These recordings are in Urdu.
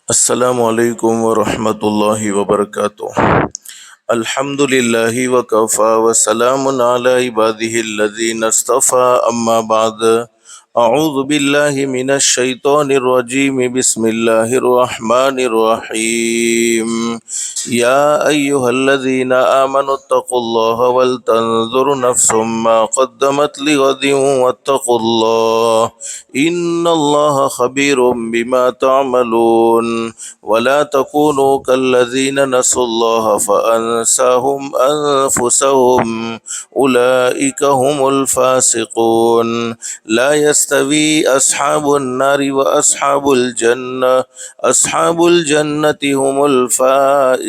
السلام علیکم ورحمۃ اللہ وبرکاتہ۔ الحمد للہ وکفی وسلام علی عبادہ الذین اصطفی، اما بعد۔ اعوذ باللہ من الشیطان الرجیم، بسم اللہ الرحمن الرحیم۔ یا ایہا الذین آمنوا اتقوا اللہ ولتنظر نفس ما قدمت لغد واتقوا اللہ ان اللہ خبیر بما تعملون۔ ولا تكونوا كالذين نسوا الله فأنساهم أنفسهم أولئك هم الفاسقون۔ لا يستوي أصحاب النار وأصحاب الجنة، أصحاب الجنة هم الفائزون۔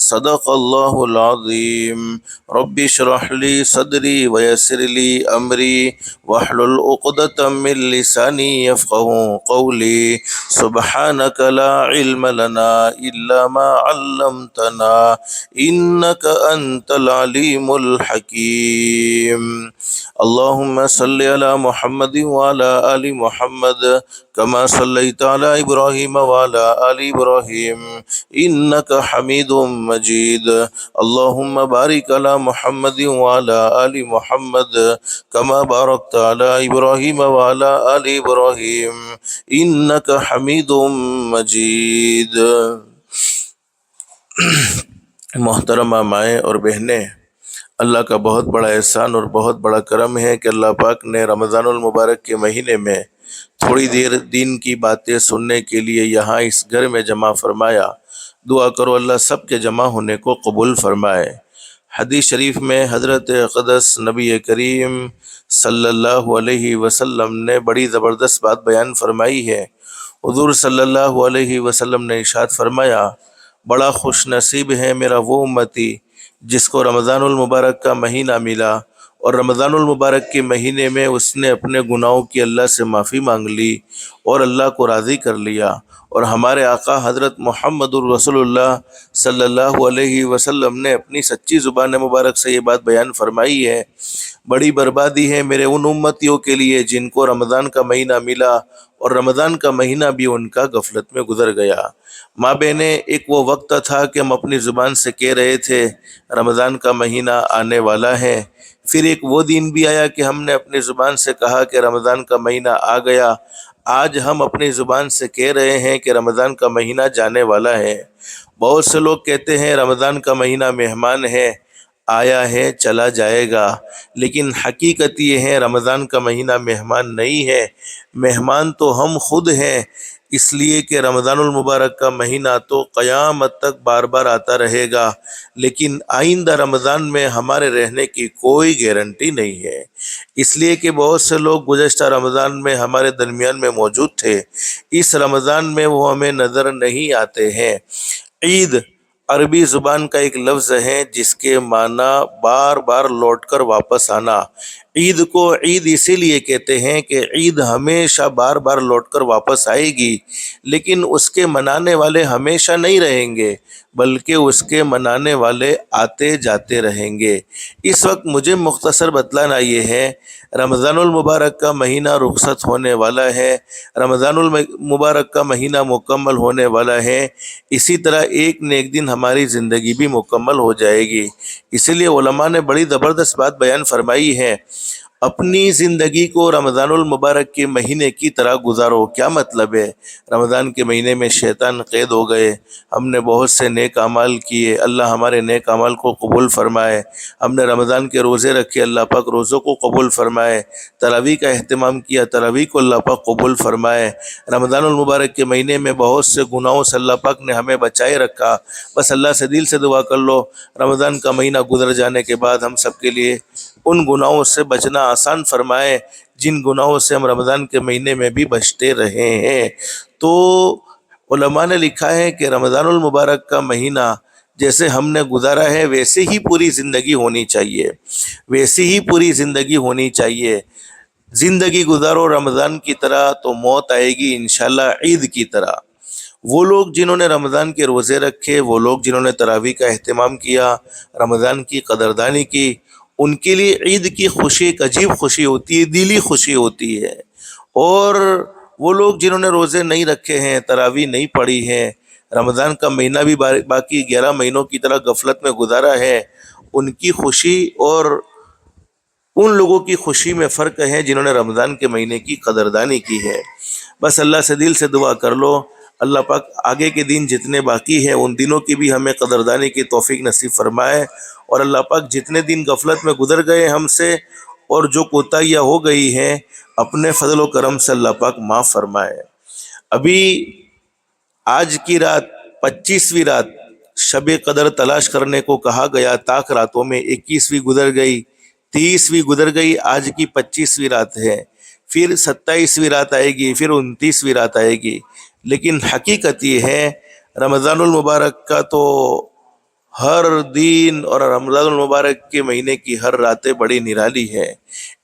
صدق الله العظيم۔ رب اشرح لي صدري ويسر لي أمري واحلل عقدة من لساني يفقهوا قولي۔ سبحانك لا علم لنا إلا ما علمتنا إنك أنت العليم الحكيم۔ اللهم صل على محمد وعلى آل محمد كما صليت على إبراهيم وعلى آل إبراهيم إنك حميد مجيد۔ اللهم بارك على محمد وعلى آل محمد كما باركت على إبراهيم وعلى آل إبراهيم إنك حميد مجيد۔ محترمہ مائیں اور بہنیں، اللہ کا بہت بڑا احسان اور بہت بڑا کرم ہے کہ اللہ پاک نے رمضان المبارک کے مہینے میں تھوڑی دیر دین کی باتیں سننے کے لیے یہاں اس گھر میں جمع فرمایا۔ دعا کرو اللہ سب کے جمع ہونے کو قبول فرمائے۔ حدیث شریف میں حضرت اقدس نبی کریم صلی اللہ علیہ وسلم نے بڑی زبردست بات بیان فرمائی ہے۔ حضور صلی اللہ علیہ وسلم نے ارشاد فرمایا، بڑا خوش نصیب ہے میرا وہ امتی جس کو رمضان المبارک کا مہینہ ملا اور رمضان المبارک کے مہینے میں اس نے اپنے گناہوں کی اللہ سے معافی مانگ لی اور اللہ کو راضی کر لیا۔ اور ہمارے آقا حضرت محمد الرسول اللہ صلی اللہ علیہ وسلم نے اپنی سچی زبان مبارک سے یہ بات بیان فرمائی ہے، بڑی بربادی ہے میرے ان امتیوں کے لیے جن کو رمضان کا مہینہ ملا اور رمضان کا مہینہ بھی ان کا غفلت میں گزر گیا۔ ماں بہنیں، ایک وہ وقت تھا کہ ہم اپنی زبان سے کہہ رہے تھے رمضان کا مہینہ آنے والا ہے، پھر ایک وہ دن بھی آیا کہ ہم نے اپنی زبان سے کہا کہ رمضان کا مہینہ آ گیا۔ آج ہم اپنی زبان سے کہہ رہے ہیں کہ رمضان کا مہینہ جانے والا ہے۔ بہت سے لوگ کہتے ہیں رمضان کا مہینہ مہمان ہے، آیا ہے چلا جائے گا، لیکن حقیقت یہ ہے رمضان کا مہینہ مہمان نہیں ہے، مہمان تو ہم خود ہیں، اس لیے کہ رمضان المبارک کا مہینہ تو قیامت تک بار بار آتا رہے گا، لیکن آئندہ رمضان میں ہمارے رہنے کی کوئی گارنٹی نہیں ہے، اس لیے کہ بہت سے لوگ گزشتہ رمضان میں ہمارے درمیان میں موجود تھے، اس رمضان میں وہ ہمیں نظر نہیں آتے ہیں۔ عید عربی زبان کا ایک لفظ ہے جس کے معنی بار بار لوٹ کر واپس آنا۔ عید کو عید اسی لیے کہتے ہیں کہ عید ہمیشہ بار بار لوٹ کر واپس آئے گی، لیکن اس کے منانے والے ہمیشہ نہیں رہیں گے، بلکہ اس کے منانے والے آتے جاتے رہیں گے۔ اس وقت مجھے مختصر بتلانا یہ ہے، رمضان المبارک کا مہینہ رخصت ہونے والا ہے، رمضان المبارک کا مہینہ مکمل ہونے والا ہے، اسی طرح ایک نہ ایک دن ہماری زندگی بھی مکمل ہو جائے گی۔ اسی لیے علماء نے بڑی زبردست بات بیان فرمائی ہے، اپنی زندگی کو رمضان المبارک کے مہینے کی طرح گزارو۔ کیا مطلب ہے؟ رمضان کے مہینے میں شیطان قید ہو گئے، ہم نے بہت سے نیک اعمال کیے، اللہ ہمارے نیک اعمال کو قبول فرمائے، ہم نے رمضان کے روزے رکھے، اللہ پاک روزوں کو قبول فرمائے، تراویح کا اہتمام کیا، تراویح کو اللہ پاک قبول فرمائے۔ رمضان المبارک کے مہینے میں بہت سے گناہوں سے اللہ پاک نے ہمیں بچائے رکھا، بس اللہ سے دل سے دعا کر لو رمضان کا مہینہ گزر جانے کے بعد ہم سب کے لیے ان گناہوں سے بچنا آسان فرمائے جن گناہوں سے ہم رمضان کے مہینے میں بھی بچتے رہے ہیں۔ تو علماء نے لکھا ہے کہ رمضان المبارک کا مہینہ جیسے ہم نے گزارا ہے ویسے ہی پوری زندگی ہونی چاہیے، ویسی ہی پوری زندگی ہونی چاہیے۔ زندگی گزارو رمضان کی طرح تو موت آئے گی انشاءاللہ عید کی طرح۔ وہ لوگ جنہوں نے رمضان کے روزے رکھے، وہ لوگ جنہوں نے تراویح کا اہتمام کیا، رمضان کی قدردانی کی، ان کے لیے عید کی خوشی ایک عجیب خوشی ہوتی ہے، دلی خوشی ہوتی ہے۔ اور وہ لوگ جنہوں نے روزے نہیں رکھے ہیں، تراویح نہیں پڑھی ہیں، رمضان کا مہینہ بھی باقی 11 مہینوں کی طرح غفلت میں گزارا ہے، ان کی خوشی اور ان لوگوں کی خوشی میں فرق ہے جنہوں نے رمضان کے مہینے کی قدردانی کی ہے۔ بس اللہ سے دل سے دعا کر لو، اللہ پاک آگے کے دن جتنے باقی ہیں ان دنوں کی بھی ہمیں قدردانی کی توفیق نصیب فرمائے، اور اللہ پاک جتنے دن غفلت میں گزر گئے ہم سے اور جو کوتاہیاں ہو گئی ہیں اپنے فضل و کرم سے اللہ پاک معاف فرمائے۔ ابھی آج کی رات 25ویں رات شب قدر تلاش کرنے کو کہا گیا، طاق راتوں میں 21ویں گزر گئی، 30ویں گزر گئی، آج کی 25ویں رات ہے، پھر 27ویں رات آئے گی، پھر 29ویں رات آئے گی، لیکن حقیقت یہ ہے رمضان المبارک کا تو ہر دن اور رمضان المبارک کے مہینے کی ہر راتیں بڑی نرالی ہیں۔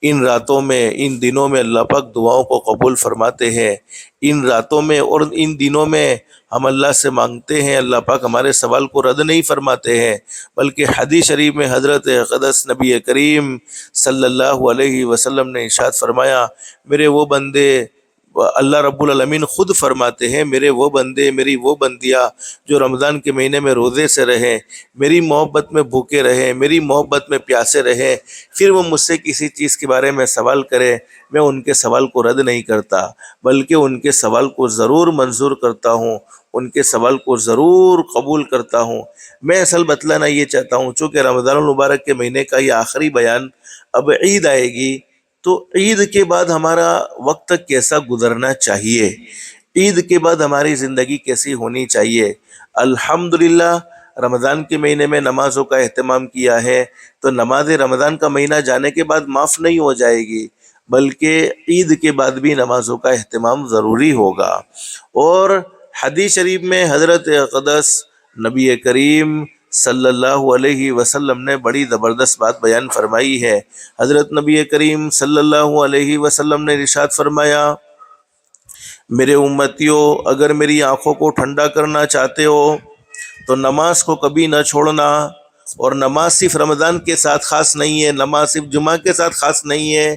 ان راتوں میں، ان دنوں میں اللہ پاک دعاؤں کو قبول فرماتے ہیں۔ ان راتوں میں اور ان دنوں میں ہم اللہ سے مانگتے ہیں، اللہ پاک ہمارے سوال کو رد نہیں فرماتے ہیں، بلکہ حدیث شریف میں حضرت اقدس نبی کریم صلی اللہ علیہ وسلم نے ارشاد فرمایا، میرے وہ بندے، اللہ رب العالمین خود فرماتے ہیں، میرے وہ بندے، میری وہ بندیاں جو رمضان کے مہینے میں روزے سے رہیں، میری محبت میں بھوکے رہیں، میری محبت میں پیاسے رہیں، پھر وہ مجھ سے کسی چیز کے بارے میں سوال کرے، میں ان کے سوال کو رد نہیں کرتا، بلکہ ان کے سوال کو ضرور منظور کرتا ہوں، ان کے سوال کو ضرور قبول کرتا ہوں۔ میں اصل بتلانا یہ چاہتا ہوں، چونکہ رمضان المبارک کے مہینے کا یہ آخری بیان، اب عید آئے گی، تو عید کے بعد ہمارا وقت کیسا گزرنا چاہیے، عید کے بعد ہماری زندگی کیسی ہونی چاہیے۔ الحمدللہ رمضان کے مہینے میں نمازوں کا اہتمام کیا ہے، تو نماز رمضان کا مہینہ جانے کے بعد معاف نہیں ہو جائے گی، بلکہ عید کے بعد بھی نمازوں کا اہتمام ضروری ہوگا۔ اور حدیث شریف میں حضرت اقدس نبی کریم صلی اللہ علیہ وسلم نے بڑی زبردست بات بیان فرمائی ہے۔ حضرت نبی کریم صلی اللہ علیہ وسلم نے ارشاد فرمایا، میرے امتیوں، اگر میری آنکھوں کو ٹھنڈا کرنا چاہتے ہو تو نماز کو کبھی نہ چھوڑنا، اور نماز صرف رمضان کے ساتھ خاص نہیں ہے، نماز صرف جمعہ کے ساتھ خاص نہیں ہے،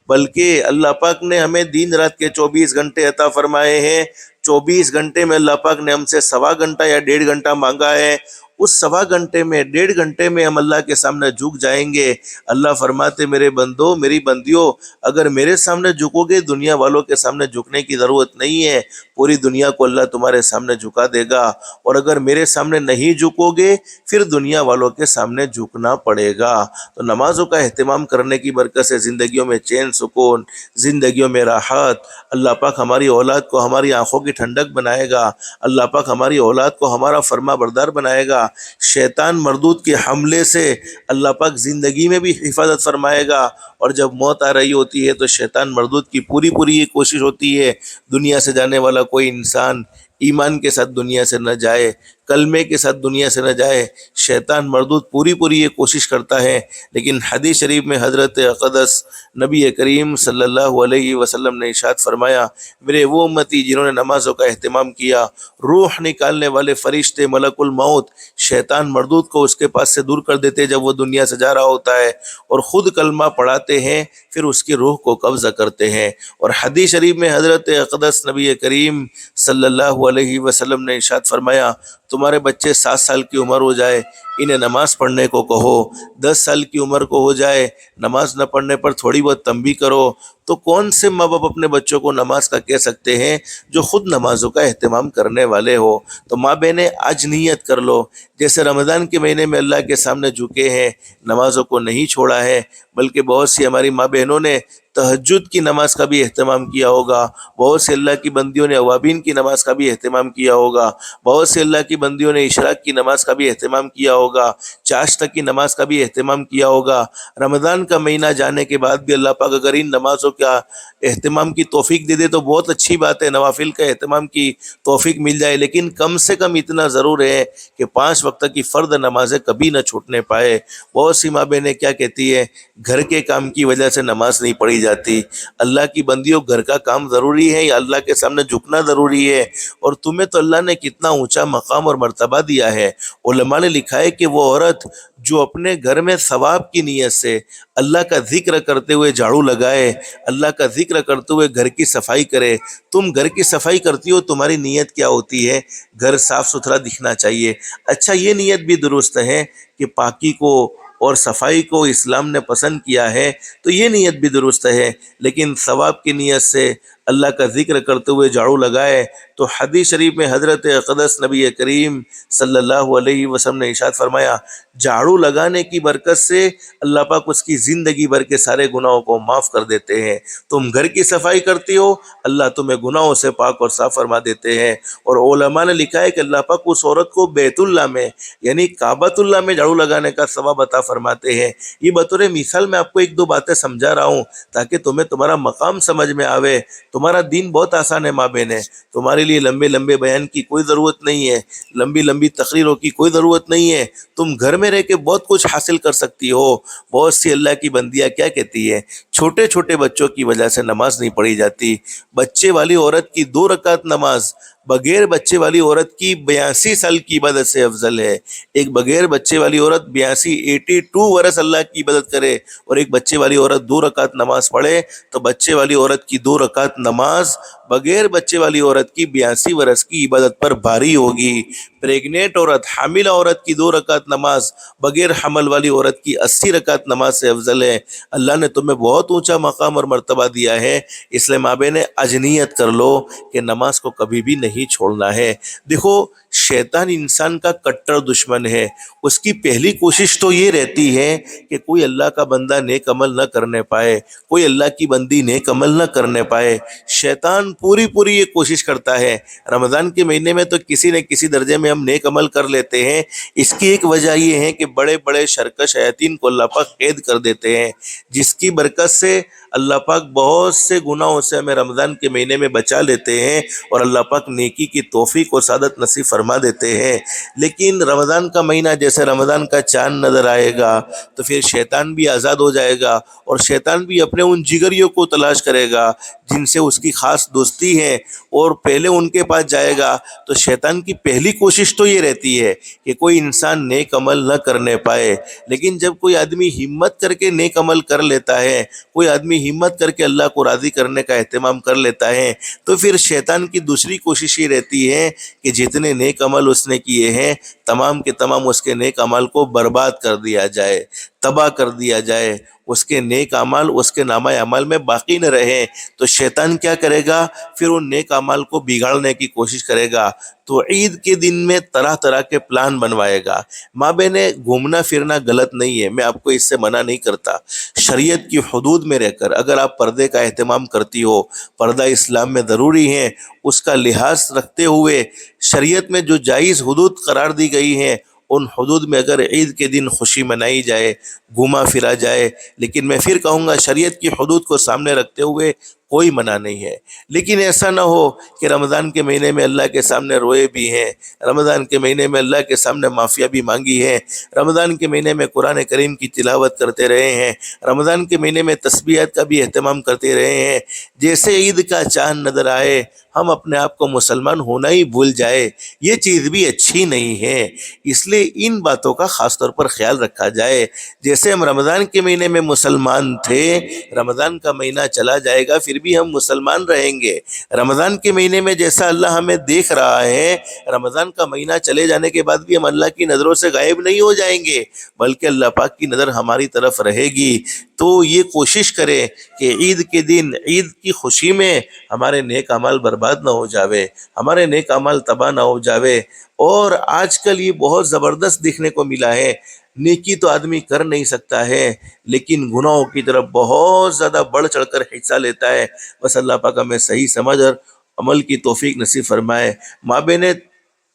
بلکہ اللہ پاک نے ہمیں دن رات کے 24 گھنٹے عطا فرمائے ہیں۔ 24 گھنٹے میں اللہ پاک نے ہم سے 1.25 یا 1.5 گھنٹہ مانگا ہے، اس 1.25 میں 1.5 گھنٹے میں ہم اللہ کے سامنے جھک جائیں گے۔ اللہ فرماتے، میرے بندو، میری بندیوں، اگر میرے سامنے جھکو گے، دنیا والوں کے سامنے جھکنے کی ضرورت نہیں ہے، پوری دنیا کو اللہ تمہارے سامنے جھکا دے گا، اور اگر میرے سامنے نہیں جھکو گے پھر دنیا والوں کے سامنے جھکنا پڑے گا۔ تو نمازوں کا اہتمام کرنے کی برکت سے زندگیوں میں چین سکون، زندگیوں میں راحت، اللہ پاک ہماری اولاد کو ہماری آنکھوں کی ٹھنڈک بنائے گا، اللہ پاک ہماری اولاد کو ہمارا فرما بردار بنائے گا، شیطان مردود کے حملے سے اللہ پاک زندگی میں بھی حفاظت فرمائے گا، اور جب موت آ رہی ہوتی ہے تو شیطان مردود کی پوری یہ کوشش ہوتی ہے دنیا سے جانے والا کوئی انسان ایمان کے ساتھ دنیا سے نہ جائے، کلمے کے ساتھ دنیا سے نہ جائے، شیطان مردود پوری یہ کوشش کرتا ہے، لیکن حدیث شریف میں حضرت اقدس نبی کریم صلی اللہ علیہ وسلم نے ارشاد فرمایا، میرے وہ امتی جنہوں نے نمازوں کا اہتمام کیا، روح نکالنے والے فرشتے ملک الموت شیطان مردود کو اس کے پاس سے دور کر دیتے جب وہ دنیا سے جا رہا ہوتا ہے، اور خود کلمہ پڑھاتے ہیں، پھر اس کی روح کو قبضہ کرتے ہیں۔ اور حدیث شریف میں حضرت اقدس نبی کریم صلی اللہ علیہ وسلم نے ارشاد فرمایا، تمہارے بچے 7 سال کی عمر ہو جائے، انہیں نماز پڑھنے کو کہو، 10 سال کی عمر کو ہو جائے، نماز نہ پڑھنے پر تھوڑی بہت تنبیہ کرو، تو کون سے ماں باپ اپنے بچوں کو نماز کا کہہ سکتے ہیں جو خود نمازوں کا اہتمام کرنے والے ہو؟ تو ماں بہنیں آج نیت کر لو، جیسے رمضان کے مہینے میں اللہ کے سامنے جھکے ہیں، نمازوں کو نہیں چھوڑا ہے، بلکہ بہت سی ہماری ماں بہنوں نے تہجد کی نماز کا بھی اہتمام کیا ہوگا، بہت سے اللہ کی بندیوں نے اوابین کی نماز کا بھی اہتمام کیا ہوگا، بہت سے اللہ کی بندیوں نے اشراق کی نماز کا بھی اہتمام کیا ہوگا، چاشت کی نماز کا بھی اہتمام کیا ہوگا۔ رمضان کا مہینہ جانے کے بعد بھی اللہ پاک اگر ان نمازوں کا اہتمام کی توفیق دے دے تو بہت اچھی بات ہے، نوافل کا اہتمام کی توفیق مل جائے، لیکن کم سے کم اتنا ضرور ہے کہ 5 وقت کی فرض نمازیں کبھی نہ چھوٹنے پائے۔ بہت سی ماں بہنیں کیا کہتی ہے، گھر کے کام کی وجہ سے نماز نہیں پڑھی جاتی۔ اللہ کی بندیوں، گھر کا کام ضروری ہے یا اللہ کے سامنے جھکنا ضروری ہے؟ اور تمہیں تو اللہ نے کتنا اونچا مقام اور مرتبہ دیا ہے۔ علماء نے لکھا ہے کہ وہ عورت جو اپنے گھر میں ثواب کی نیت سے اللہ کا ذکر کرتے ہوئے جھاڑو لگائے، اللہ کا ذکر کرتے ہوئے گھر کی صفائی کرے. تم گھر کی صفائی کرتی ہو, تمہاری نیت کیا ہوتی ہے؟ گھر صاف ستھرا دکھنا چاہیے. اچھا, یہ نیت بھی درست ہے کہ پاکی کو اور صفائی کو اسلام نے پسند کیا ہے, تو یہ نیت بھی درست ہے, لیکن ثواب کی نیت سے اللہ کا ذکر کرتے ہوئے جھاڑو لگائے تو حدیث شریف میں حضرت اقدس نبی کریم صلی اللہ علیہ وسلم نے ارشاد فرمایا, جھاڑو لگانے کی برکت سے اللہ پاک اس کی زندگی بھر کے سارے گناہوں کو معاف کر دیتے ہیں. تم گھر کی صفائی کرتی ہو, اللہ تمہیں گناہوں سے پاک اور صاف فرما دیتے ہیں. اور علماء نے لکھا ہے کہ اللہ پاک اس عورت کو بیت اللہ میں یعنی کعبۃ اللہ میں جھاڑو لگانے کا ثواب عطا فرماتے ہیں. یہ بطور مثال میں آپ کو ایک دو باتیں سمجھا رہا ہوں تاکہ تمہیں تمہارا مقام سمجھ میں آوے. تمہارا دین بہت آسان ہے ماں بہن ہے, تمہارے لیے لمبے لمبے بیان کی کوئی ضرورت نہیں ہے, لمبی لمبی تقریروں کی کوئی ضرورت نہیں ہے. تم گھر میں رہ کے بہت کچھ حاصل کر سکتی ہو. بہت سی اللہ کی بندیاں کیا کہتی ہے, چھوٹے چھوٹے بچوں کی وجہ سے نماز نہیں پڑھی جاتی. بچے والی عورت کی 2 رکعت نماز بغیر بچے والی عورت کی 82 سال کی عبادت سے افضل ہے. ایک بغیر بچے والی عورت 82 برس اللہ کی عبادت کرے اور ایک بچے والی عورت 2 رکعت نماز پڑھے تو بچے والی عورت کی 2 رکعت نماز بغیر بچے والی عورت کی 82 برس کی عبادت پر بھاری ہوگی. پریگنیٹ عورت, حاملہ عورت کی 2 رکعت نماز بغیر حمل والی عورت کی 80 رکعت نماز سے افضل ہے. اللہ نے تمہیں بہت اونچا مقام اور مرتبہ دیا ہے, اس لیے ماں بہن اجنیت کر لو کہ نماز کو کبھی بھی نہیں چھوڑنا ہے. دیکھو, شیطان انسان کا کٹر دشمن ہے. اس کی پہلی کوشش تو یہ رہتی ہے کہ کوئی اللہ کا بندہ نیک عمل نہ کرنے پائے, کوئی اللہ کی بندی نیک عمل نہ کرنے پائے. شیطان پوری یہ کوشش کرتا ہے. رمضان کے مہینے میں تو کسی نہ کسی درجے میں ہم نیک عمل کر لیتے ہیں. اس کی ایک وجہ یہ ہے کہ بڑے بڑے شرکش شیاطین کو اللہ پاک قید کر دیتے ہیں, جس کی برکت سے اللہ پاک بہت سے گناہوں سے ہمیں رمضان کے مہینے میں بچا لیتے ہیں اور اللہ پاک نیکی کی توفیق اور سعادت نصیب فرما دیتے ہیں. لیکن رمضان کا مہینہ جیسے رمضان کا چاند نظر آئے گا تو پھر شیطان بھی آزاد ہو جائے گا اور شیطان بھی اپنے ان جگریوں کو تلاش کرے گا جن سے اس کی خاص دوستی ہے اور پہلے ان کے پاس جائے گا. تو شیطان کی پہلی کوشش تو یہ رہتی ہے کہ کوئی انسان نیک عمل نہ کرنے پائے. لیکن جب کوئی آدمی ہمت کر کے نیک عمل کر لیتا ہے, کوئی آدمی ہمت کر کے اللہ کو راضی کرنے کا اہتمام کر لیتا ہے, تو پھر شیطان کی دوسری کوشش یہ رہتی ہے کہ جتنے نیک عمل اس نے کیے ہیں تمام کے تمام اس کے نیک عمل کو برباد کر دیا جائے, تباہ کر دیا جائے, اس کے نیک اعمال اس کے نامہ اعمال میں باقی نہ رہے. تو شیطان کیا کرے گا, پھر ان نیک اعمال کو بگاڑنے کی کوشش کرے گا. تو عید کے دن میں طرح طرح کے پلان بنوائے گا. ماں بہنیں, گھومنا پھرنا غلط نہیں ہے, میں آپ کو اس سے منع نہیں کرتا. شریعت کی حدود میں رہ کر اگر آپ پردے کا اہتمام کرتی ہو, پردہ اسلام میں ضروری ہے, اس کا لحاظ رکھتے ہوئے شریعت میں جو جائز حدود قرار دی گئی ہیں ان حدود میں اگر عید کے دن خوشی منائی جائے, گھوما پھرا جائے, لیکن میں پھر کہوں گا شریعت کی حدود کو سامنے رکھتے ہوئے کوئی منع نہیں ہے. لیکن ایسا نہ ہو کہ رمضان کے مہینے میں اللہ کے سامنے روئے بھی ہیں, رمضان کے مہینے میں اللہ کے سامنے معافیا بھی مانگی ہے, رمضان کے مہینے میں قرآن کریم کی تلاوت کرتے رہے ہیں, رمضان کے مہینے میں تسبیحات کا بھی اہتمام کرتے رہے ہیں. جیسے عید کا چاند نظر آئے ہم اپنے آپ کو مسلمان ہونا ہی بھول جائے, یہ چیز بھی اچھی نہیں ہے. اس لیے ان باتوں کا خاص طور پر خیال رکھا جائے. جیسے ہم رمضان کے مہینے میں مسلمان تھے, رمضان کا مہینہ چلا جائے گا پھر بھی ہم مسلمان رہیں گے. رمضان کے مہینے میں جیسا اللہ ہمیں دیکھ رہا ہے, رمضان کا مہینہ چلے جانے کے بعد بھی ہم اللہ کی نظروں سے غائب نہیں ہو جائیں گے, بلکہ اللہ پاک کی نظر ہماری طرف رہے گی. تو یہ کوشش کریں کہ عید کے دن عید کی خوشی میں ہمارے نیک اعمال برباد نہ ہو جاوے, ہمارے نیک اعمال تباہ نہ ہو جاوے. اور آج کل یہ بہت زبردست دیکھنے کو ملا ہے, نیکی تو آدمی کر نہیں سکتا ہے لیکن گناہوں کی طرف بہت زیادہ بڑھ چڑھ کر حصہ لیتا ہے. بس اللہ پاک ہمیں صحیح سمجھ اور عمل کی توفیق نصیب فرمائے. ماں بہنیں,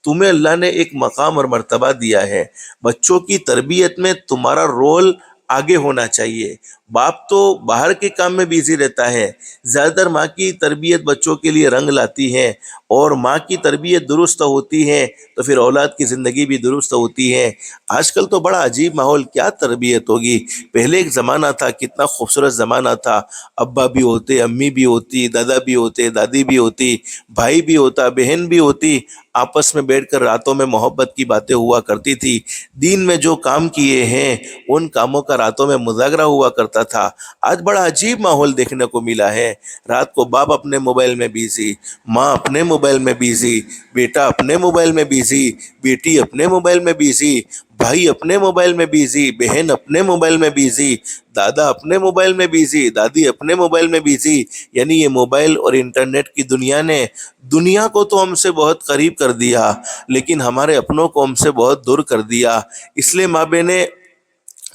تمہیں اللہ نے ایک مقام اور مرتبہ دیا ہے, بچوں کی تربیت میں تمہارا رول آگے ہونا چاہیے. باپ تو باہر کے کام میں بیزی رہتا ہے, زیادہ تر ماں کی تربیت بچوں کے لیے رنگ لاتی ہے, اور ماں کی تربیت درست ہوتی ہے تو پھر اولاد کی زندگی بھی درست ہوتی ہے. آج کل تو بڑا عجیب ماحول, کیا تربیت ہوگی. پہلے ایک زمانہ تھا, کتنا خوبصورت زمانہ تھا, ابا بھی ہوتے, امی بھی ہوتی, دادا بھی ہوتے, دادی بھی ہوتی, بھائی بھی ہوتا, بہن بھی ہوتی. آپس میں بیٹھ کر راتوں میں محبت کی باتیں ہوا کرتی تھی، دین میں جو کام کیے ہیں ان کاموں کا راتوں میں مذاکرہ ہوا کرتا تھا۔ آج بڑا عجیب ماحول دیکھنے کو ملا ہے، رات کو باپ اپنے موبائل میں بیزی، ماں اپنے موبائل میں بیزی، بیٹا اپنے موبائل میں بیزی، بیٹی اپنے موبائل میں بیزی، بھائی اپنے موبائل میں بیزی، بہن اپنے موبائل میں بیزی، دادا اپنے موبائل میں بیزی، دادی اپنے موبائل میں بیزی۔ یعنی یہ موبائل اور انٹرنیٹ کی دنیا نے دنیا کو تو ہم سے بہت قریب کر دیا، لیکن ہمارے اپنوں کو ہم سے بہت دور کر دیا۔ اس لیے ماں بہنیں،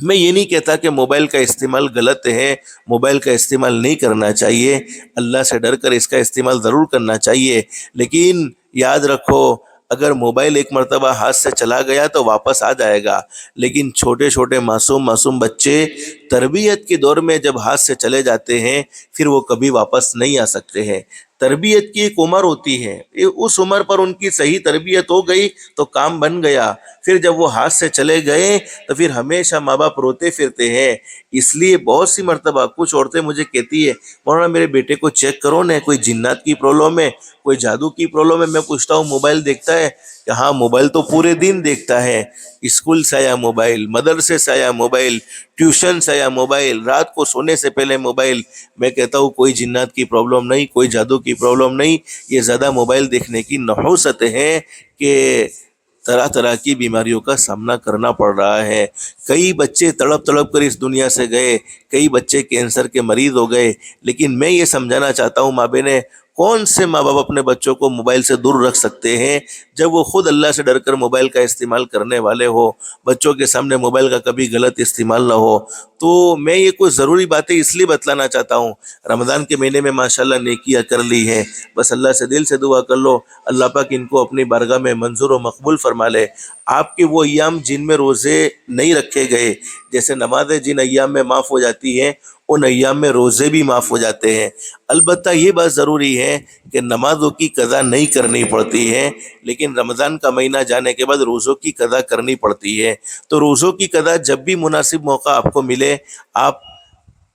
میں یہ نہیں کہتا کہ موبائل کا استعمال غلط ہے، موبائل کا استعمال نہیں کرنا چاہیے، اللہ سے ڈر کر اس کا استعمال ضرور کرنا چاہیے، لیکن یاد رکھو اگر موبائل ایک مرتبہ ہاتھ سے چلا گیا تو واپس آ جائے گا، لیکن چھوٹے چھوٹے معصوم بچے تربیت کے دور میں جب ہاتھ سے چلے جاتے ہیں پھر وہ کبھی واپس نہیں آ سکتے ہیں۔ تربیت کی ایک عمر ہوتی ہے، اس عمر پر ان کی صحیح تربیت ہو گئی تو کام بن گیا، پھر جب وہ ہاتھ سے چلے گئے تو پھر ہمیشہ ماں باپ روتے پھرتے ہیں۔ اس لیے بہت سی مرتبہ کچھ عورتیں مجھے کہتی ہے مولانا میرے بیٹے کو چیک کرو نا، کوئی جنات کی پرابلم ہے، کوئی جادو کی پرابلم ہے۔ میں پوچھتا ہوں موبائل دیکھتا ہے کہ ہاں موبائل تو پورے دن دیکھتا ہے، اسکول سے آیا موبائل، مدرسے سے آیا موبائل، ٹیوشن سے آیا موبائل، رات کو سونے سے پہلے موبائل۔ میں کہتا ہوں کوئی جنات کی پرابلم نہیں، کوئی جادو کی پرابلم نہیں، یہ زیادہ موبائل دیکھنے کی نحوست ہے کہ طرح طرح کی بیماریوں کا سامنا کرنا پڑ رہا ہے۔ کئی بچے تڑپ تڑپ کر اس دنیا سے گئے، کئی بچے کینسر کے مریض ہو گئے، لیکن میں یہ سمجھانا چاہتا ہوں ماں بہنیں، کون سے ماں باپ اپنے بچوں کو موبائل سے دور رکھ سکتے ہیں جب وہ خود اللہ سے ڈر کر موبائل کا استعمال کرنے والے ہو، بچوں کے سامنے موبائل کا کبھی غلط استعمال نہ ہو۔ تو میں یہ کچھ ضروری باتیں اس لیے بتلانا چاہتا ہوں، رمضان کے مہینے میں ماشاءاللہ نیکیاں کر لی ہیں، بس اللہ سے دل سے دعا کر لو اللہ پاک ان کو اپنی بارگاہ میں منظور و مقبول فرما لے۔ آپ کے وہ ایام جن میں روزے نہیں رکھے گئے، جیسے نمازیں جن ایام میں معاف ہو جاتی ہیں ان ایام میں روزے بھی معاف ہو جاتے ہیں۔ البتہ یہ بات ضروری ہے کہ نمازوں کی قضا نہیں کرنی پڑتی ہے، لیکن رمضان کا مہینہ جانے کے بعد روزوں کی قضا کرنی پڑتی ہے۔ تو روزوں کی قضا جب بھی مناسب موقع آپ کو ملے، آپ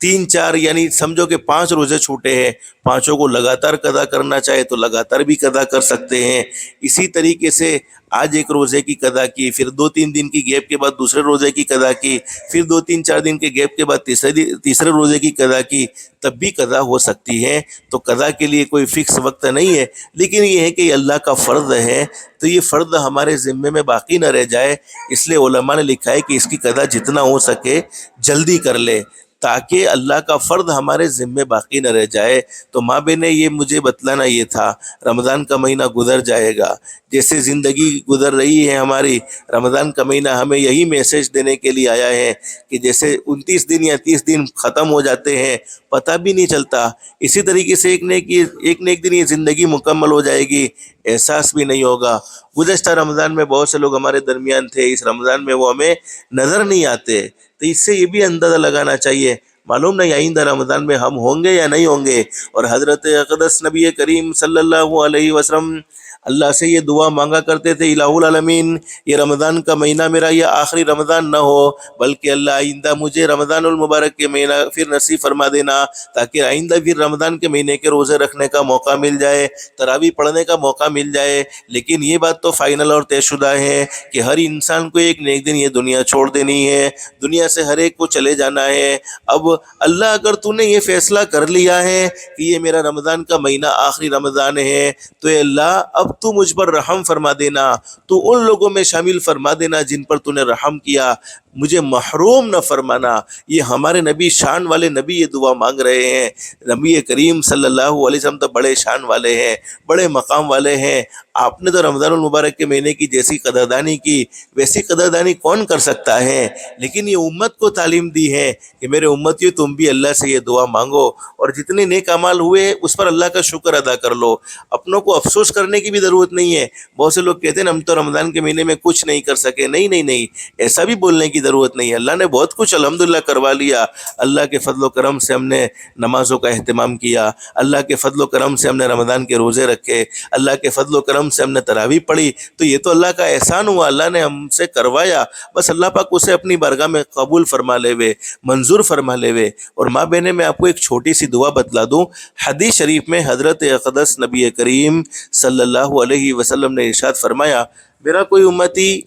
3 4 یعنی سمجھو کہ 5 روزے چھوٹے ہیں، پانچوں کو لگاتار قضا کرنا چاہے تو لگاتار بھی قضا کر سکتے ہیں۔ اسی طریقے سے آج ایک روزے کی قضا کی، پھر 2 3 دن کی گیپ کے بعد دوسرے روزے کی قضا کی، پھر 2 3 4 دن کے گیپ کے بعد تیسرے روزے کی قضا کی، تب بھی قضا ہو سکتی ہے۔ تو قضا کے لیے کوئی فکس وقت نہیں ہے، لیکن یہ ہے کہ یہ اللہ کا فرض ہے تو یہ فرض ہمارے ذمے میں باقی نہ رہ جائے، اس لیے علماء نے لکھا ہے کہ اس کی قضا جتنا ہو سکے جلدی کر لے تاکہ اللہ کا فرض ہمارے ذمے باقی نہ رہ جائے۔ تو ماں بہنیں یہ مجھے بتلانا یہ تھا، رمضان کا مہینہ گزر جائے گا، جیسے زندگی گزر رہی ہے ہماری، رمضان کا مہینہ ہمیں یہی میسج دینے کے لیے آیا ہے کہ جیسے 29 دن یا 30 دن ختم ہو جاتے ہیں پتہ بھی نہیں چلتا، اسی طریقے سے ایک نہ ایک دن یہ زندگی مکمل ہو جائے گی، احساس بھی نہیں ہوگا۔ گزشتہ رمضان میں بہت سے لوگ ہمارے درمیان تھے، اس رمضان میں وہ ہمیں نظر نہیں آتے، تو اس سے یہ بھی اندازہ لگانا چاہیے، معلوم نہیں آئندہ رمضان میں ہم ہوں گے یا نہیں ہوں گے۔ اور حضرت اقدس نبی کریم صلی اللہ علیہ وسلم اللہ سے یہ دعا مانگا کرتے تھے، الہ العالمین یہ رمضان کا مہینہ میرا یہ آخری رمضان نہ ہو، بلکہ اللہ آئندہ مجھے رمضان المبارک کے مہینہ پھر نصیب فرما دینا تاکہ آئندہ پھر رمضان کے مہینے کے روزے رکھنے کا موقع مل جائے، تراویح پڑھنے کا موقع مل جائے۔ لیکن یہ بات تو فائنل اور طے شدہ ہے کہ ہر انسان کو ایک نہ ایک دن یہ دنیا چھوڑ دینی ہے، دنیا سے ہر ایک کو چلے جانا ہے۔ اب اللہ اگر تو نے یہ فیصلہ کر لیا ہے کہ یہ میرا رمضان کا مہینہ آخری رمضان ہے تو اے اللہ اب تو مجھ پر رحم فرما دینا، تو ان لوگوں میں شامل فرما دینا جن پر تو نے رحم کیا، مجھے محروم نہ فرمانا۔ یہ ہمارے نبی، شان والے نبی، یہ دعا مانگ رہے ہیں۔ نبی کریم صلی اللہ علیہ وسلم تو بڑے شان والے ہیں، بڑے مقام والے ہیں، آپ نے تو رمضان المبارک کے مہینے کی جیسی قدردانی کی ویسی قدردانی کون کر سکتا ہے؟ لیکن یہ امت کو تعلیم دی ہے کہ میرے امتیوں تم بھی اللہ سے یہ دعا مانگو، اور جتنے نیک اعمال ہوئے اس پر اللہ کا شکر ادا کر لو، اپنوں کو افسوس کرنے کی بھی ضرورت نہیں ہے۔ بہت سے لوگ کہتے ہیں ہم تو رمضان کے مہینے میں کچھ نہیں کر سکے، نہیں، ایسا بھی بولنے کی ضرورت نہیں ہے. اللہ نے بہت کچھ الحمدللہ کروا لیا. اللہ کے فضل و کرم سے ہم نے نمازوں کا اہتمام کیا, اللہ کے فضل و کرم سے ہم نے رمضان کے روزے رکھے, اللہ کے فضل و کرم سے ہم نے تراویح پڑھی. تو یہ تو اللہ کا احسان ہوا, اللہ نے ہم سے کروایا. بس اللہ پاک اسے اپنی بارگاہ میں قبول فرما لے وے, منظور فرما لے وے. اور ماں بہنیں, میں آپ کو ایک چھوٹی سی دعا بتلا دوں. حدیث شریف میں حضرت اقدس نبی کریم صلی اللہ علیہ وسلم نے ارشاد فرمایا, میرا کوئی امتی,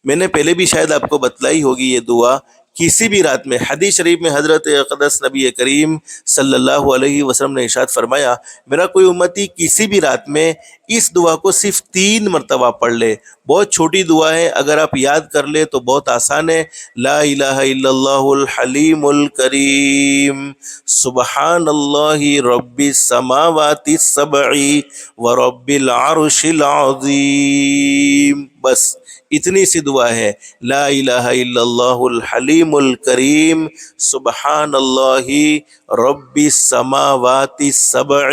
میں نے پہلے بھی شاید آپ کو بتلائی ہوگی یہ دعا, کسی بھی رات میں, حدیث شریف میں حضرت اقدس نبی کریم صلی اللہ علیہ وسلم نے ارشاد فرمایا, میرا کوئی امتی کسی بھی رات میں اس دعا کو صرف 3 مرتبہ پڑھ لے. بہت چھوٹی دعا ہے, اگر آپ یاد کر لے تو بہت آسان ہے. لا الہ الا اللہ الحلیم الکریم سبحان اللہ رب السماوات السبع ورب العرش العظیم. بس اتنی سی دعا ہے, لا الہ الا اللہ الحلیم الکریم سبحان اللہ رب السماوات السبع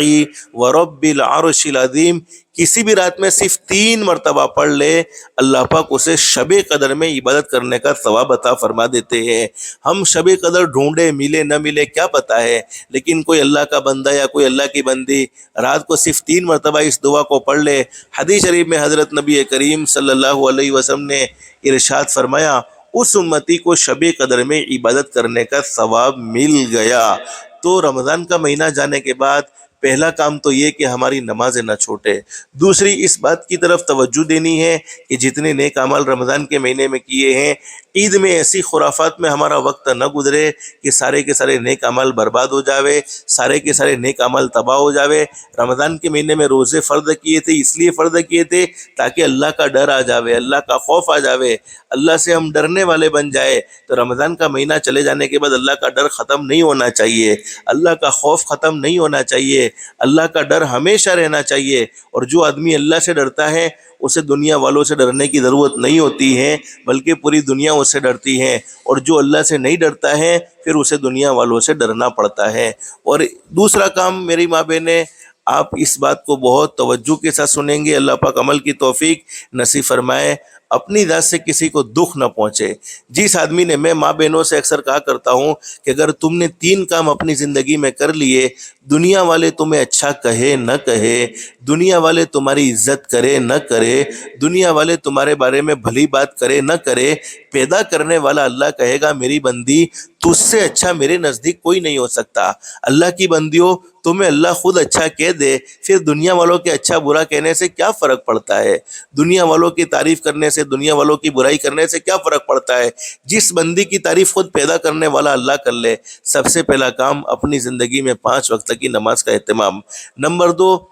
ورب العرش العظیم. کسی بھی رات میں صرف 3 مرتبہ پڑھ لے, اللہ پاک اسے شب قدر میں عبادت کرنے کا ثواب عطا فرما دیتے ہیں. ہم شب قدر ڈھونڈے, ملے نہ ملے کیا پتہ ہے, لیکن کوئی اللہ کا بندہ یا کوئی اللہ کی بندی رات کو صرف 3 مرتبہ اس دعا کو پڑھ لے. حدیث شریف میں حضرت نبی کریم صلی اللہ علیہ وسلم نے ارشاد فرمایا, اس امتی کو شب قدر میں عبادت کرنے کا ثواب مل گیا. تو رمضان کا مہینہ جانے کے بعد پہلا کام تو یہ کہ ہماری نمازیں نہ چھوٹے. دوسری, اس بات کی طرف توجہ دینی ہے کہ جتنے نیک اعمال رمضان کے مہینے میں کیے ہیں, عید میں ایسی خرافات میں ہمارا وقت نہ گزرے کہ سارے کے سارے نیک اعمال برباد ہو جاوے, سارے کے سارے نیک اعمال تباہ ہو جاوے. رمضان کے مہینے میں روزے فرض کیے تھے, اس لیے فرض کیے تھے تاکہ اللہ کا ڈر آ جاوے, اللہ کا خوف آ جاوے, اللہ سے ہم ڈرنے والے بن جائے. تو رمضان کا مہینہ چلے جانے کے بعد اللہ کا ڈر ختم نہیں ہونا چاہیے, اللہ کا خوف ختم نہیں ہونا چاہیے, اللہ کا ڈر ہمیشہ رہنا چاہیے. اور جو آدمی اللہ سے ڈرتا ہے اسے دنیا والوں سے ڈرنے کی ضرورت نہیں ہوتی ہے, بلکہ پوری دنیا اس سے ڈرتی ہے. اور جو اللہ سے نہیں ڈرتا ہے پھر اسے دنیا والوں سے ڈرنا پڑتا ہے. اور دوسرا کام میری ماں بہنیں, آپ اس بات کو بہت توجہ کے ساتھ سنیں گے, اللہ پاک عمل کی توفیق نصیب فرمائے. اپنی ذات سے کسی کو دکھ نہ پہنچے. جس آدمی نے, میں ماں بہنوں سے اکثر کہا کرتا ہوں کہ اگر تم نے 3 کام اپنی زندگی میں کر لیے, دنیا والے تمہیں اچھا کہے نہ کہے, دنیا والے تمہاری عزت کرے نہ کرے, دنیا والے تمہارے بارے میں بھلی بات کرے نہ کرے, پیدا کرنے والا اللہ کہے گا میری بندی تجھ سے اچھا میرے نزدیک کوئی نہیں ہو سکتا. اللہ کی بندیوں, تمہیں اللہ خود اچھا کہہ دے, پھر دنیا والوں کے اچھا برا کہنے سے کیا فرق پڑتا ہے؟ دنیا والوں کی تعریف کرنے سے, دنیا والوں کی برائی کرنے سے کیا فرق پڑتا ہے؟ جس بندی کی تعریف خود پیدا کرنے والا اللہ کر لے. سب سے پہلا کام اپنی زندگی میں 5 وقت کی نماز کا اہتمام. نمبر 2,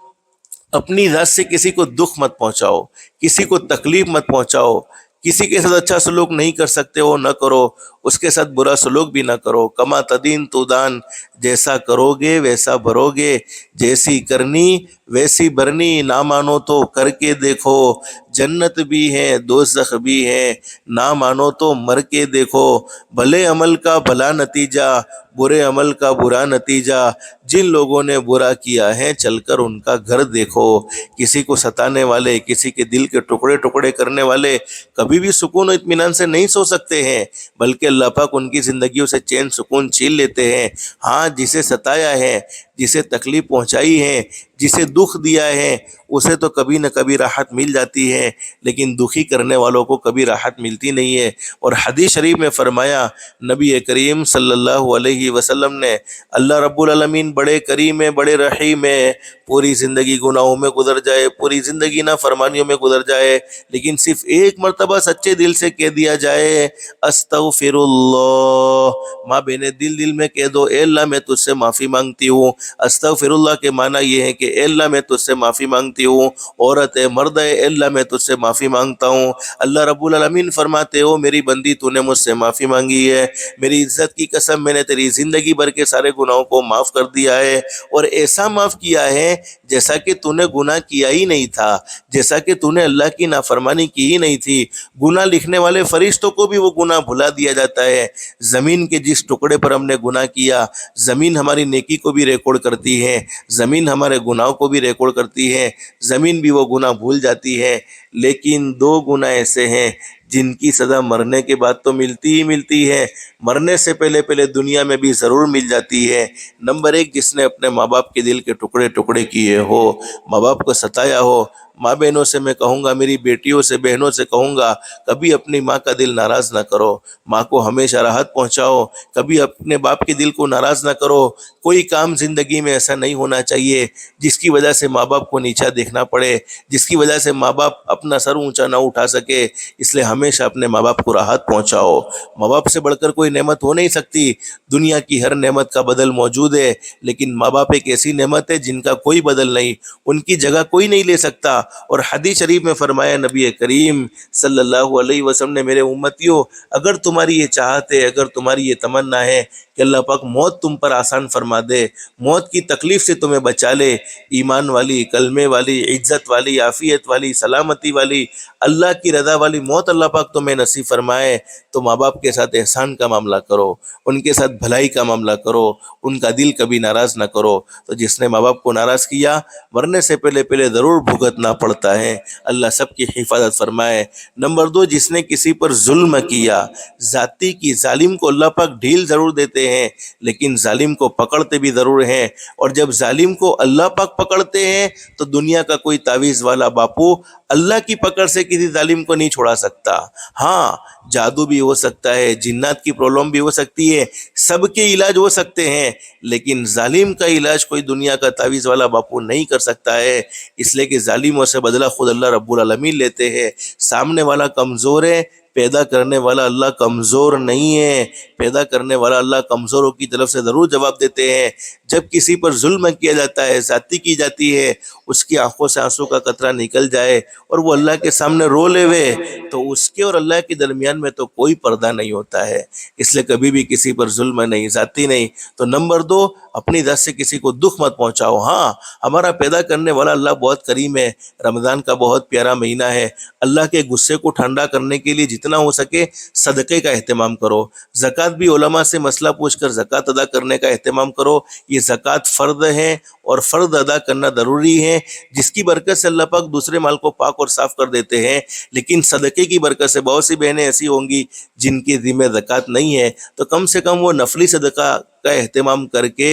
اپنی ذات سے کسی کو دکھ مت پہنچاؤ, کسی کو تکلیف مت پہنچاؤ. کسی کے ساتھ اچھا سلوک نہیں کر سکتے ہو نہ کرو, اس کے ساتھ برا سلوک بھی نہ کرو. کما تدین تو دان, جیسا کرو گے ویسا بھرو گے, جیسی کرنی ویسی بھرنی. نہ مانو تو کر کے دیکھو, جنت بھی ہے دوزخ بھی ہے, نہ مانو تو مر کے دیکھو. بھلے عمل کا بھلا نتیجہ, برے عمل کا برا نتیجہ. جن لوگوں نے برا کیا ہے چل کر ان کا گھر دیکھو. کسی کو ستانے والے, کسی کے دل کے ٹکڑے ٹکڑے کرنے والے کبھی بھی سکون و اطمینان سے نہیں سو سکتے ہیں, بلکہ اللہ پاک ان کی زندگیوں سے چین سکون چھین لیتے ہیں. ہاں, جسے ستایا ہے, جسے تکلیف پہنچائی ہے, جسے دکھ دیا ہے, اسے تو کبھی نہ کبھی راحت مل جاتی ہے, لیکن دکھی کرنے والوں کو کبھی راحت ملتی نہیں ہے. اور حدیث شریف میں فرمایا نبی کریم صلی اللہ علیہ وسلم نے, اللہ رب العالمین بڑے کریم ہے, بڑے رحیم ہے. پوری زندگی گناہوں میں گزر جائے, پوری زندگی نافرمانیوں میں گزر جائے, لیکن صرف ایک مرتبہ سچے دل سے کہہ دیا جائے استغفر اللہ. ماں بہنیں, دل میں کہہ دو, اے اللہ میں تجھ سے معافی مانگتی ہوں. استغفر اللہ کے معنی یہ ہے کہ اے اللہ میں تجھ سے معافی مانگتی ہوں. عورت ہے, مرد ہے, اے اللہ میں تجھ سے معافی مانگتا ہوں. اللہ رب العالمین فرماتے ہو میری بندی تو نے مجھ سے معافی مانگی ہے, میری عزت کی قسم میں نے تیری زندگی بھر کے سارے گناہوں کو معاف کر دیا ہے, اور ایسا معاف کیا ہے جیسا کہ تو نے گناہ کیا ہی نہیں تھا, جیسا کہ تو نے اللہ کی نافرمانی کی ہی نہیں تھی. گناہ لکھنے والے فرشتوں کو بھی وہ گناہ بھلا دیا جاتا ہے. زمین کے جس ٹکڑے پر ہم نے گناہ کیا, زمین ہماری نیکی کو بھی ریکارڈ کرتی ہے, زمین ہمارے گناہوں کو بھی ریکارڈ کرتی ہے, زمین بھی وہ گناہ بھول جاتی ہے. لیکن 2 گناہ ایسے ہیں جن کی سزا مرنے کے بعد تو ملتی ہی ملتی ہے، مرنے سے پہلے پہلے دنیا میں بھی ضرور مل جاتی ہے۔ نمبر ایک، جس نے اپنے ماں باپ کے دل کے ٹکڑے ٹکڑے کیے ہو، ماں باپ کو ستایا ہو۔ ماں بہنوں سے میں کہوں گا، میری بیٹیوں سے بہنوں سے کہوں گا، کبھی اپنی ماں کا دل ناراض نہ کرو، ماں کو ہمیشہ راحت پہنچاؤ، کبھی اپنے باپ کے دل کو ناراض نہ کرو۔ کوئی کام زندگی میں ایسا نہیں ہونا چاہیے جس کی وجہ سے ماں باپ کو نیچا دیکھنا پڑے، جس کی وجہ سے ماں باپ اپنا سر اونچا نہ اٹھا سکے، اس لیے ہمیشہ اپنے ماں باپ کو راحت پہنچاؤ۔ ماں باپ سے بڑھ کر کوئی نعمت ہو نہیں سکتی، دنیا کی ہر نعمت کا بدل موجود ہے، لیکن ماں باپ ایک ایسی نعمت ہے جن کا کوئی بدل نہیں، ان کی جگہ کوئی نہیں لے سکتا۔ اور حدیث شریف میں فرمایا نبی کریم صلی اللہ علیہ وسلم نے، میرے امتیوں، اگر تمہاری یہ چاہت ہے، اگر تمہاری یہ تمنا ہے کہ اللہ پاک موت تم پر آسان فرما دے، موت کی تکلیف سے تمہیں بچا لے، ایمان والی، کلمے والی، عزت والی، عافیت والی، سلامتی والی، اللہ کی رضا والی موت اللہ پاک تمہیں نصیب فرمائے، تو ماں باپ کے ساتھ احسان کا معاملہ کرو، ان کے ساتھ بھلائی کا معاملہ کرو، ان کا دل کبھی ناراض نہ کرو۔ تو جس نے ماں باپ کو ناراض کیا، مرنے سے پہلے پہلے ضرور بھگتنا پڑتا ہے۔ اللہ سب کی حفاظت فرمائے۔ نمبر دو، جس نے کسی پر ظلم کیا، ذاتی کی، ظالم کو اللہ پاک ڈھیل ضرور دیتے ہیں لیکن ظالم کو پکڑتے بھی ضرور ہیں، اور جب ظالم کو اللہ پاک پکڑتے ہیں تو دنیا کا کوئی تعویذ والا باپو اللہ کی پکڑ سے کسی ظالم کو نہیں چھوڑا سکتا۔ ہاں، جادو بھی ہو سکتا ہے، جنات کی پرابلم بھی ہو سکتی ہے، سب کے علاج ہو سکتے ہیں، لیکن ظالم کا علاج کوئی دنیا کا تعویذ والا باپو نہیں کر سکتا ہے، اس لیے کہ ظالموں سے بدلہ خود اللہ رب العالمین لیتے ہیں۔ سامنے والا کمزور ہے، پیدا کرنے والا اللہ کمزور نہیں ہے، پیدا کرنے والا اللہ کمزوروں کی طرف سے ضرور جواب دیتے ہیں۔ جب کسی پر ظلم کیا جاتا ہے، زیادتی کی جاتی ہے، اس کی آنکھوں سے آنسو کا قطرہ نکل جائے اور وہ اللہ کے سامنے رو لے وے، تو اس کے اور اللہ کے درمیان میں تو کوئی پردہ نہیں ہوتا ہے، اس لیے کبھی بھی کسی پر ظلم نہیں، زیادتی نہیں۔ تو نمبر دو، اپنی ذات سے کسی کو دکھ مت پہنچاؤ۔ ہاں، ہمارا پیدا کرنے والا اللہ بہت کریم ہے، رمضان کا بہت پیارا مہینہ ہے، اللہ کے غصے کو ٹھنڈا کرنے کے لیے جتنا ہو سکے صدقے کا اہتمام کرو، زکوٰۃ بھی علماء سے مسئلہ پوچھ کر زکوٰۃ ادا کرنے کا اہتمام کرو۔ یہ زکوٰۃ فرض ہے اور فرض ادا کرنا ضروری ہے، جس کی برکت سے اللہ پاک دوسرے مال کو پاک اور صاف کر دیتے ہیں، لیکن صدقے کی برکت سے بہت سی بہنیں ایسی ہوں گی جن کی ذمہ زکوٰۃ نہیں ہے، تو کم سے کم وہ نفلی صدقہ کا اہتمام کر کے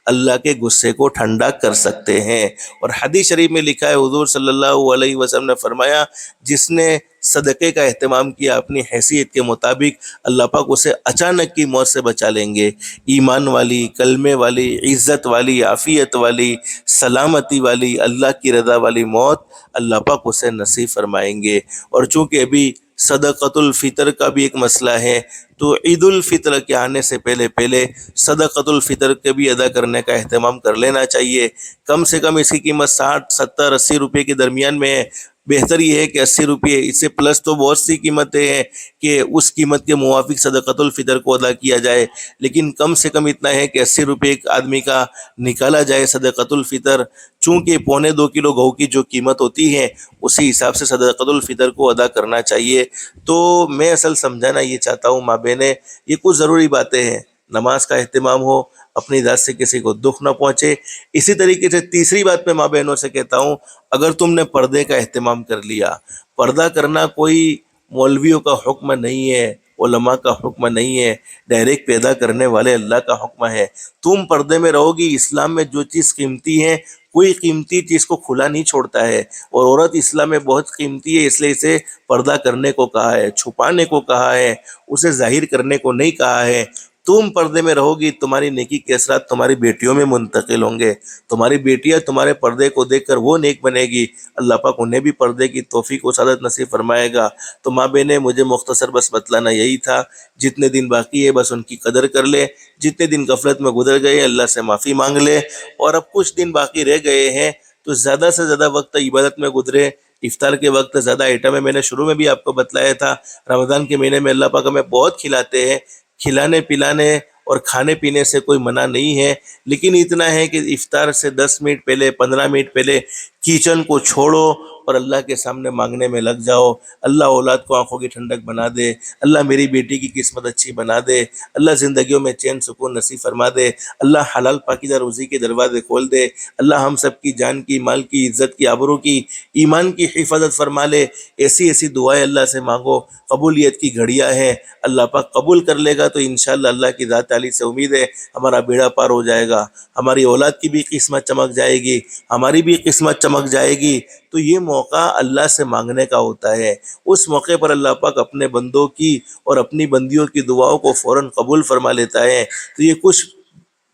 اللہ کے غصے کو ٹھنڈا کر سکتے ہیں۔ اور حدیث شریف میں لکھا ہے، حضور صلی اللہ علیہ وسلم نے فرمایا، جس نے صدقے کا اہتمام کیا اپنی حیثیت کے مطابق، اللہ پاک اسے اچانک کی موت سے بچا لیں گے۔ ایمان والی، کلمے والی، عزت والی، عافیت والی، سلامتی والی، اللہ کی رضا والی موت اللہ پاک اسے نصیب فرمائیں گے۔ اور چونکہ ابھی صدقۃ الفطر کا بھی ایک مسئلہ ہے، تو عید الفطر کے آنے سے پہلے پہلے صدقۃ الفطر کے بھی ادا کرنے کا اہتمام کر لینا چاہیے۔ کم سے کم اس کی قیمت 60، 70، 80 روپے کے درمیان میں ہے، بہتر یہ ہے کہ 80 روپے، اس سے پلس تو بہت سی قیمتیں ہیں کہ اس قیمت کے موافق صدقۃ الفطر کو ادا کیا جائے، لیکن کم سے کم اتنا ہے کہ 80 روپے ایک آدمی کا نکالا جائے صدقۃ الفطر، چونکہ 1.25 کلو گہوں کی جو قیمت ہوتی ہے اسی حساب سے صدقۃ الفطر کو ادا کرنا چاہیے۔ تو میں اصل سمجھانا یہ چاہتا ہوں ماں بہنیں، یہ کچھ ضروری باتیں ہیں، نماز کا اہتمام ہو، اپنی ذات سے کسی کو دکھ نہ پہنچے۔ اسی طریقے سے تیسری بات میں ماں بہنوں سے کہتا ہوں، اگر تم نے پردے کا اہتمام کر لیا، پردہ کرنا کوئی مولویوں کا حکم نہیں ہے، علماء کا حکم نہیں ہے، ڈائریکٹ پیدا کرنے والے اللہ کا حکم ہے۔ تم پردے میں رہو گی، اسلام میں جو چیز قیمتی ہے، کوئی قیمتی چیز کو کھلا نہیں چھوڑتا ہے، اور عورت اسلام میں بہت قیمتی ہے، اس لیے اسے پردہ کرنے کو کہا ہے، چھپانے کو کہا ہے، اسے ظاہر کرنے کو نہیں کہا ہے۔ تم پردے میں رہو گی، تمہاری نیکی کے اثرات تمہاری بیٹیوں میں منتقل ہوں گے، تمہاری بیٹیاں تمہارے پردے کو دیکھ کر وہ نیک بنے گی، اللہ پاک انہیں بھی پردے کی توفیق و سعادت نصیب فرمائے گا۔ تو ماں بہنیں، مجھے مختصر بس بتلانا یہی تھا، جتنے دن باقی ہے بس ان کی قدر کر لے، جتنے دن غفلت میں گزر گئے اللہ سے معافی مانگ لے، اور اب کچھ دن باقی رہ گئے ہیں تو زیادہ سے زیادہ وقت عبادت میں گزرے۔ افطار کے وقت زیادہ آئٹم ہے، میں نے شروع میں بھی آپ کو بتلایا تھا، رمضان کے مہینے میں اللہ پاک ہمیں بہت کھلاتے ہیں، کھلانے پلانے اور کھانے پینے سے کوئی منع نہیں ہے، لیکن اتنا ہے کہ افطار سے 10 منٹ پہلے، 15 منٹ پہلے کچن کو چھوڑو، پر اللہ کے سامنے مانگنے میں لگ جاؤ. اللہ اولاد کو آنکھوں کی ٹھنڈک بنا دے, اللہ میری بیٹی کی قسمت اچھی بنا دے, اللہ زندگیوں میں چین سکون نصیب فرما دے, اللہ حلال پاکیزہ روزی کے دروازے کھول دے, اللہ ہم سب کی جان کی, مال کی, عزت کی, آبرو کی, ایمان کی حفاظت فرما لے. ایسی ایسی دعائیں اللہ سے مانگو, قبولیت کی گھڑیاں ہیں, اللہ پاک قبول کر لے گا. تو انشاءاللہ اللہ کی ذات عالی سے امید ہے ہمارا بیڑا پار ہو جائے گا, ہماری اولاد کی بھی قسمت چمک جائے گی, ہماری بھی قسمت چمک جائے گی. تو یہ موقع اللہ سے مانگنے کا ہوتا ہے. اس موقع پر اللہ پاک اپنے بندوں کی اور اپنی بندیوں کی دعاؤں کو فوراً قبول فرما لیتا ہے. تو یہ کچھ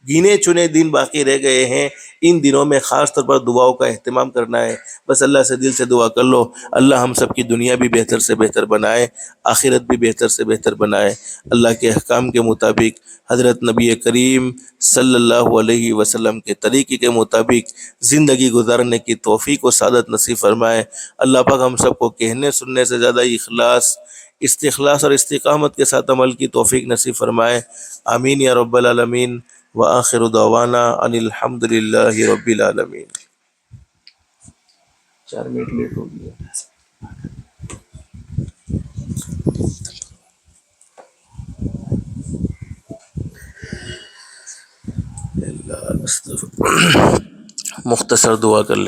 گنے چنے دن باقی رہ گئے ہیں, ان دنوں میں خاص طور پر دعاؤں کا اہتمام کرنا ہے. بس اللہ سے دل سے دعا کر لو, اللہ ہم سب کی دنیا بھی بہتر سے بہتر بنائے, آخرت بھی بہتر سے بہتر بنائے. اللہ کے احکام کے مطابق, حضرت نبی کریم صلی اللہ علیہ وسلم کے طریقے کے مطابق زندگی گزارنے کی توفیق و سعادت نصیب فرمائے. اللہ پاک ہم سب کو کہنے سننے سے زیادہ اخلاص, استخلاص اور استقامت کے ساتھ عمل کی توفیق نصیب فرمائے. آمین یا رب العالمین. وآخر دعوانا ان الحمد للہ رب العالمین. 4 منٹ لیٹ ہو گیا. مختصر دعا کر لیں.